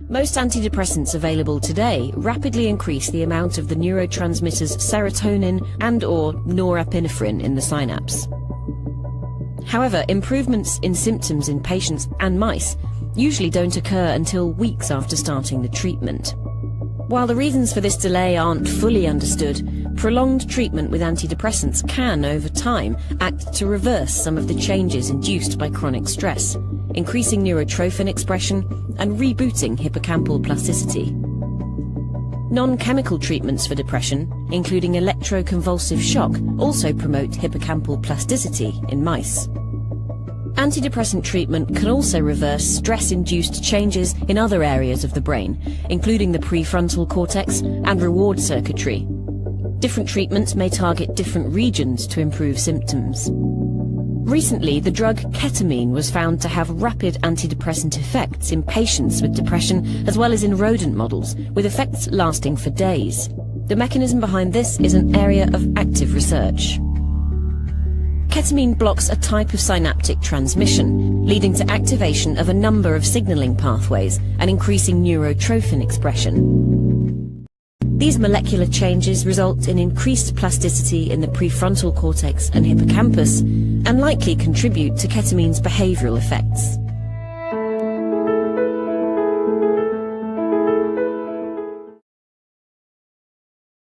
Most antidepressants available today rapidly increase the amount of the neurotransmitters serotonin and/or norepinephrine in the synapse. However, improvements in symptoms in patients and mice usually don't occur until weeks after starting the treatment. While the reasons for this delay aren't fully understood, prolonged treatment with antidepressants can, over time, act to reverse some of the changes induced by chronic stress, increasing neurotrophin expression and rebooting hippocampal plasticity. Non-chemical treatments for depression, including electroconvulsive shock, also promote hippocampal plasticity in mice. Antidepressant treatment can also reverse stress-induced changes in other areas of the brain, including the prefrontal cortex and reward circuitry. Different treatments may target different regions to improve symptoms. Recently, the drug ketamine was found to have rapid antidepressant effects in patients with depression as well as in rodent models, with effects lasting for days. The mechanism behind this is an area of active research. Ketamine blocks a type of synaptic transmission, leading to activation of a number of signaling pathways and increasing neurotrophin expression. These molecular changes result in increased plasticity in the prefrontal cortex and hippocampus, and likely contribute to ketamine's behavioral effects.